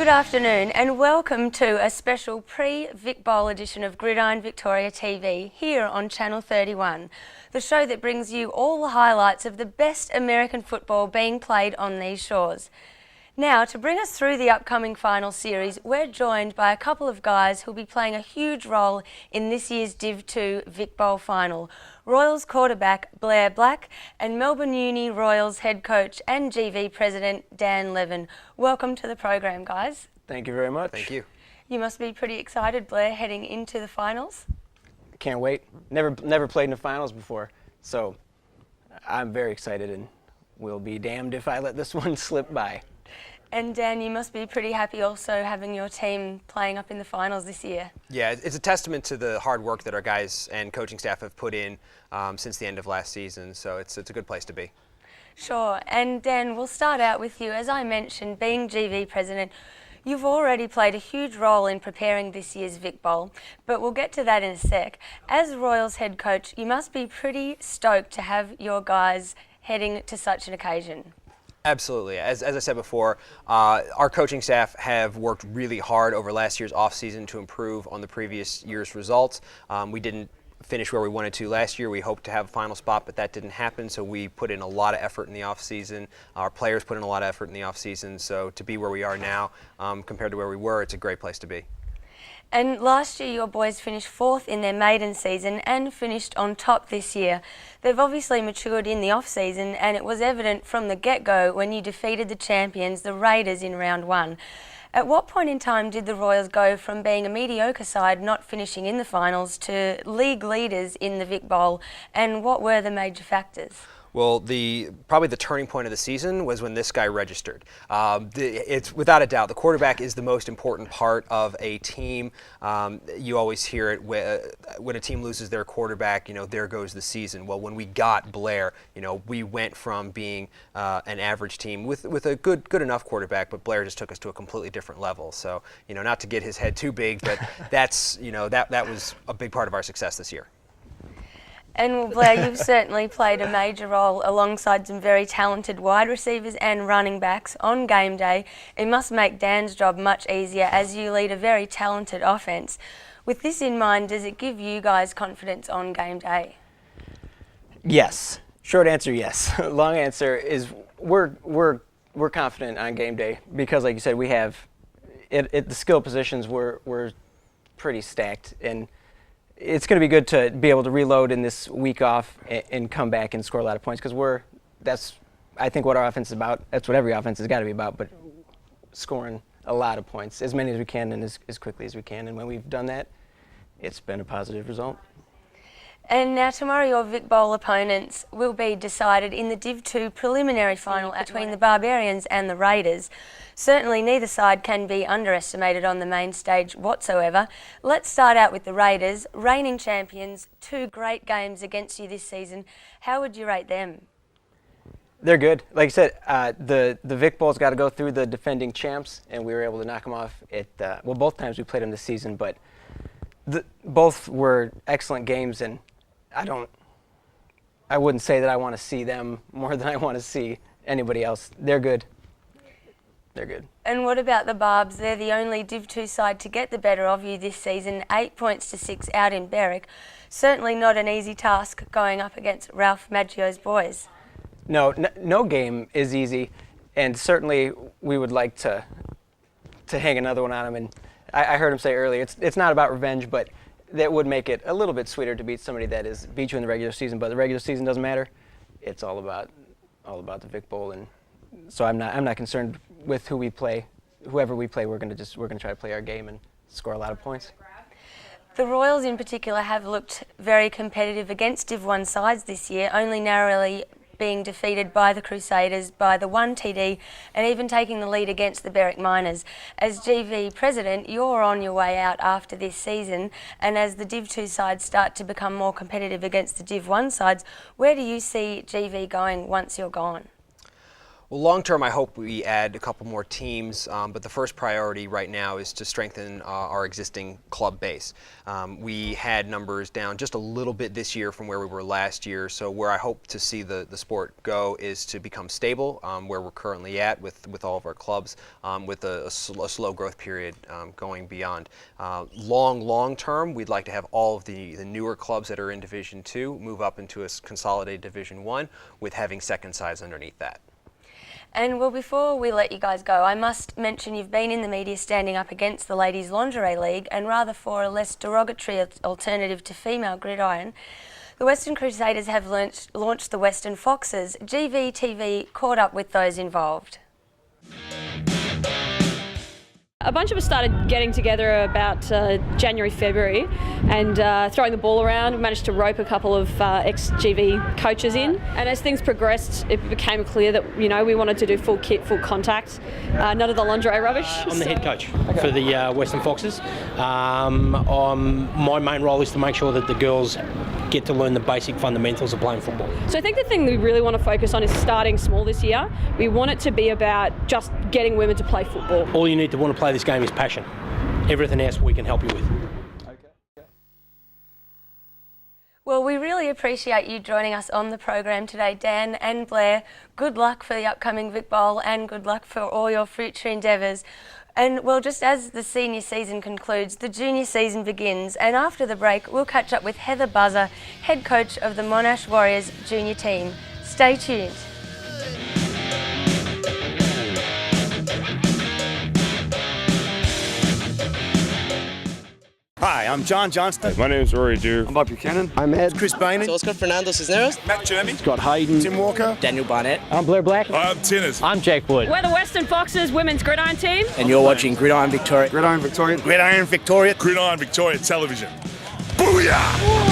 afternoon and welcome to a special pre-Vic Bowl edition of Gridiron Victoria TV here on Channel 31, the show that brings you all the highlights of the best American football being played on these shores. Now, to bring us through the upcoming final series, we're joined by a couple of guys who'll be playing a huge role in this year's Div 2 Vic Bowl final. Royals quarterback Blair Black and Melbourne Uni Royals head coach and GV president Dan Levin. Welcome to the program, guys. Thank you very much. Thank you. You must be pretty excited, Blair, heading into the finals. Can't wait. Never played in the finals before, so I'm very excited, and we'll be damned if I let this one slip by. And Dan, you must be pretty happy also having your team playing up in the finals this year. Yeah, it's a testament to the hard work that our guys and coaching staff have put in since the end of last season, so it's a good place to be. Sure, and Dan, we'll start out with you. As I mentioned, being GV president, you've already played a huge role in preparing this year's Vic Bowl, but we'll get to that in a sec. As Royals head coach, you must be pretty stoked to have your guys heading to such an occasion. Absolutely. As I said before, our coaching staff have worked really hard over last year's offseason to improve on the previous year's results. We didn't finish where we wanted to last year. We hoped to have a final spot, but that didn't happen, so we put in a lot of effort in the offseason. Our players put in a lot of effort in the offseason, so to be where we are now compared to where we were, it's a great place to be. And last year your boys finished fourth in their maiden season and finished on top this year. They've obviously matured in the off-season, and it was evident from the get-go when you defeated the champions, the Raiders, in round one. At what point in time did the Royals go from being a mediocre side not finishing in the finals to league leaders in the Vic Bowl, and what were the major factors? Well, probably the turning point of the season was when this guy registered. It's without a doubt, the quarterback is the most important part of a team. You always hear it when a team loses their quarterback, there goes the season. Well, when we got Blair, we went from being an average team with a good enough quarterback, but Blair just took us to a completely different level. So, not to get his head too big, but that's, that was a big part of our success this year. And Blair, you've certainly played a major role alongside some very talented wide receivers and running backs on game day. It must make Dan's job much easier as you lead a very talented offense. With this in mind, does it give you guys confidence on game day? Yes. Short answer, yes. Long answer is we're confident on game day because, like you said, we have the skill positions we're pretty stacked, and it's going to be good to be able to reload in this week off and come back and score a lot of points because that's I think what our offense is about. That's what every offense has got to be about, but scoring a lot of points, as many as we can and as quickly as we can. And when we've done that, it's been a positive result. And now tomorrow your Vic Bowl opponents will be decided in the Div 2 preliminary final between the Barbarians and the Raiders. Certainly neither side can be underestimated on the main stage whatsoever. Let's start out with the Raiders, reigning champions, 2 great games against you this season. How would you rate them? They're good. Like I said, the Vic Bowl's got to go through the defending champs, and we were able to knock them off at both times we played them this season, but both were excellent games, and I wouldn't say that I want to see them more than I want to see anybody else. They're good. They're good. And what about the Barbs? They're the only Div 2 side to get the better of you this season, 8 points to 6 out in Berwick. Certainly not an easy task going up against Ralph Maggio's boys. No game is easy, and certainly we would like to hang another one on them. And I heard him say earlier, it's not about revenge, but that would make it a little bit sweeter to beat somebody that beat you in the regular season. But the regular season doesn't matter. It's all about the Vic Bowl, and so I'm not concerned with who we play. Whoever we play, we're gonna try to play our game and score a lot of points. The Royals in particular have looked very competitive against Div 1 sides this year, only narrowly being defeated by the Crusaders by the 1 TD and even taking the lead against the Berwick Miners. As GV president, you're on your way out after this season, and as the Div 2 sides start to become more competitive against the Div 1 sides, where do you see GV going once you're gone? Well, long term, I hope we add a couple more teams, but the first priority right now is to strengthen our existing club base. We had numbers down just a little bit this year from where we were last year, so where I hope to see the sport go is to become stable, where we're currently at with all of our clubs, with a slow growth period going beyond. Long term, we'd like to have all of the newer clubs that are in Division II move up into a consolidated Division I with having second sides underneath that. And well, before we let you guys go, I must mention you've been in the media standing up against the Ladies Lingerie League and rather for a less derogatory alternative to female gridiron. The Western Crusaders have launched the Western Foxes. GVTV caught up with those involved. A bunch of us started getting together about January, February and throwing the ball around. We managed to rope a couple of ex-GV coaches in, and as things progressed it became clear that we wanted to do full kit, full contact, none of the lingerie rubbish. I'm the head coach for the Western Foxes. My main role is to make sure that the girls get to learn the basic fundamentals of playing football. So I think the thing that we really want to focus on is starting small this year. We want it to be about just getting women to play football. All you need to want to play this game is passion. Everything else we can help you with. Well, we really appreciate you joining us on the program today, Dan and Blair. Good luck for the upcoming Vic Bowl and good luck for all your future endeavours. And well, just as the senior season concludes, the junior season begins, and after the break we'll catch up with Heather Buzzer, head coach of the Monash Warriors junior team. Stay tuned. Hi, I'm John Johnston. My name is Rory Dew. I'm Bob Buchanan. I'm Ed. Chris Bainey. Oscar Fernando Cisneros. Matt Jeremy. Scott Hayden. Tim Walker. Daniel Barnett. I'm Blair Black. I'm Tinners. I'm Jake Wood. We're the Western Foxes women's gridiron team. And you're watching Gridiron Victoria. Gridiron Victoria. Gridiron Victoria. Gridiron Victoria Television. Booyah!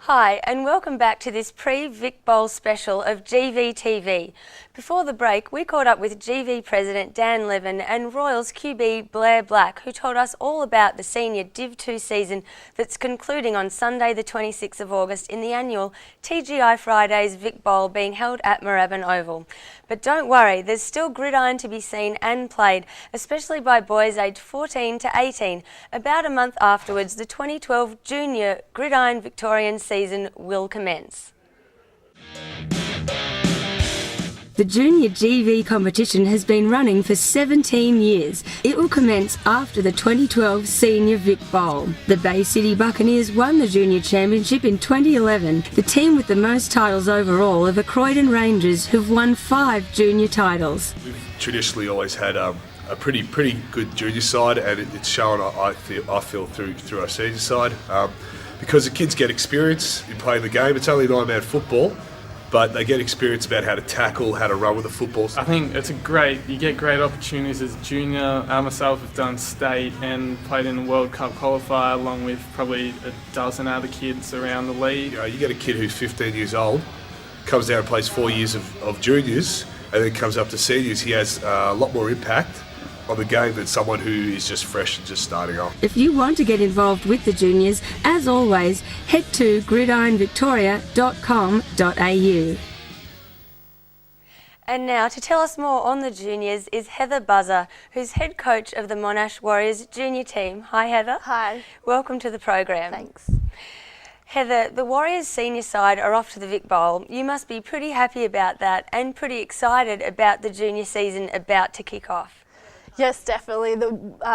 Hi and welcome back to this pre-Vic Bowl special of GVTV. Before the break we caught up with GV President Dan Levin and Royals QB Blair Black, who told us all about the senior Div 2 season that's concluding on Sunday the 26th of August in the annual TGI Fridays Vic Bowl being held at Moorabbin Oval. But don't worry, there's still gridiron to be seen and played, especially by boys aged 14 to 18. About a month afterwards, the 2012 Junior Gridiron Victorian season will commence. The Junior GV competition has been running for 17 years. It will commence after the 2012 Senior Vic Bowl. The Bay City Buccaneers won the Junior Championship in 2011. The team with the most titles overall are the Croydon Rangers, who've won 5 junior titles. We've traditionally always had a pretty good junior side, and it's shown, I feel through our senior side. Because the kids get experience in playing the game. It's only 9-man football, but they get experience about how to tackle, how to run with the football. I think you get great opportunities as a junior. I myself have done state and played in the World Cup qualifier along with probably a dozen other kids around the league. You get a kid who's 15 years old, comes down and plays 4 years of juniors, and then comes up to seniors. He has a lot more impact on the game than someone who is just fresh and just starting off. If you want to get involved with the juniors, as always, head to gridironvictoria.com.au. And now to tell us more on the juniors is Heather Buzzer, who's head coach of the Monash Warriors junior team. Hi Heather. Hi. Welcome to the program. Thanks. Heather, the Warriors senior side are off to the Vic Bowl. You must be pretty happy about that and pretty excited about the junior season about to kick off. Yes, definitely. The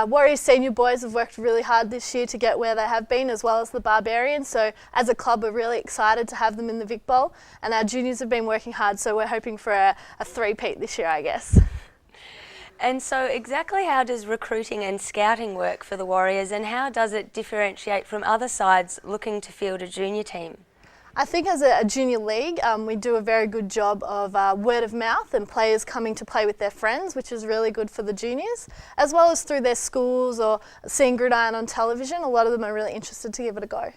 Warriors senior boys have worked really hard this year to get where they have been, as well as the Barbarians. So as a club, we're really excited to have them in the Vic Bowl. And our juniors have been working hard, so we're hoping for a three-peat this year, I guess. And so exactly how does recruiting and scouting work for the Warriors, and how does it differentiate from other sides looking to field a junior team? I think as a junior league, we do a very good job of word of mouth and players coming to play with their friends, which is really good for the juniors, as well as through their schools or seeing gridiron on television. A lot of them are really interested to give it a go.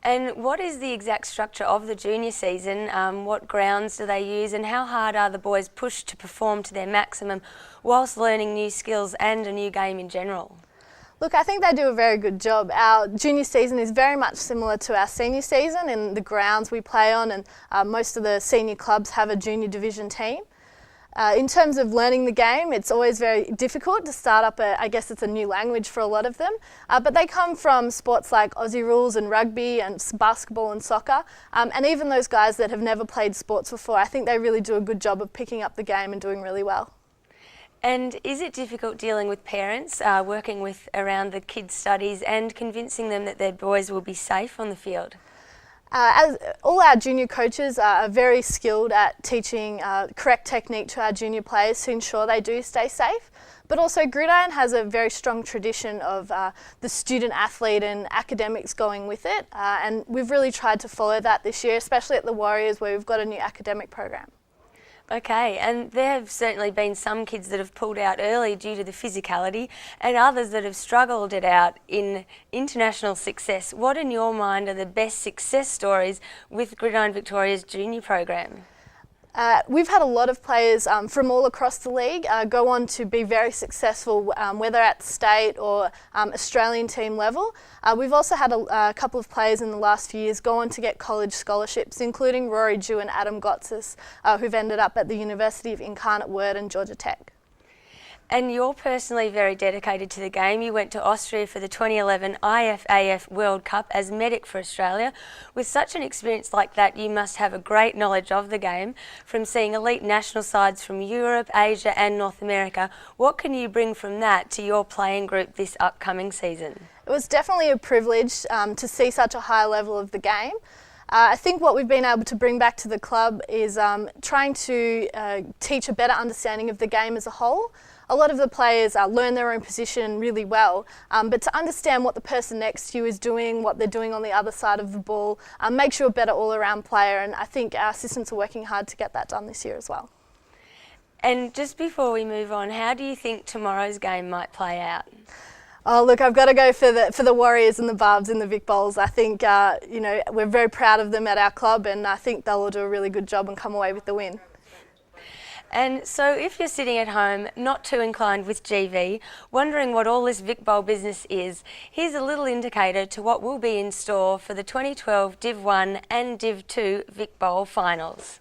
And what is the exact structure of the junior season? What grounds do they use, and how hard are the boys pushed to perform to their maximum whilst learning new skills and a new game in general? Look, I think they do a very good job. Our junior season is very much similar to our senior season in the grounds we play on, and most of the senior clubs have a junior division team. In terms of learning the game, it's always very difficult to start up I guess it's a new language for a lot of them, but they come from sports like Aussie rules and rugby and basketball and soccer, and even those guys that have never played sports before, I think they really do a good job of picking up the game and doing really well. And is it difficult dealing with parents, working with around the kids' studies and convincing them that their boys will be safe on the field? As all our junior coaches are very skilled at teaching correct technique to our junior players to ensure they do stay safe. But also Gridiron has a very strong tradition of the student athlete and academics going with it, and we've really tried to follow that this year, especially at the Warriors where we've got a new academic program. Okay, and there have certainly been some kids that have pulled out early due to the physicality and others that have struggled it out in international success. What in your mind are the best success stories with Gridiron Victoria's junior program? We've had a lot of players from all across the league go on to be very successful, whether at state or Australian team level. We've also had a couple of players in the last few years go on to get college scholarships, including Rory Dew and Adam Gotsis, who've ended up at the University of Incarnate Word and Georgia Tech. And you're personally very dedicated to the game. You went to Austria for the 2011 IFAF World Cup as medic for Australia. With such an experience like that, you must have a great knowledge of the game from seeing elite national sides from Europe, Asia and North America. What can you bring from that to your playing group this upcoming season? It was definitely a privilege to see such a high level of the game. I think what we've been able to bring back to the club is trying to teach a better understanding of the game as a whole. A lot of the players learn their own position really well, but to understand what the person next to you is doing, what they're doing on the other side of the ball, makes you a better all-around player, and I think our assistants are working hard to get that done this year as well. And just before we move on, how do you think tomorrow's game might play out? Oh look, I've got to go for the Warriors and the Barbs in the Vic Bowls. I think we're very proud of them at our club, and I think they'll all do a really good job and come away with the win. And so if you're sitting at home, not too inclined with GV, wondering what all this Vic Bowl business is, here's a little indicator to what will be in store for the 2012 Div 1 and Div 2 Vic Bowl finals.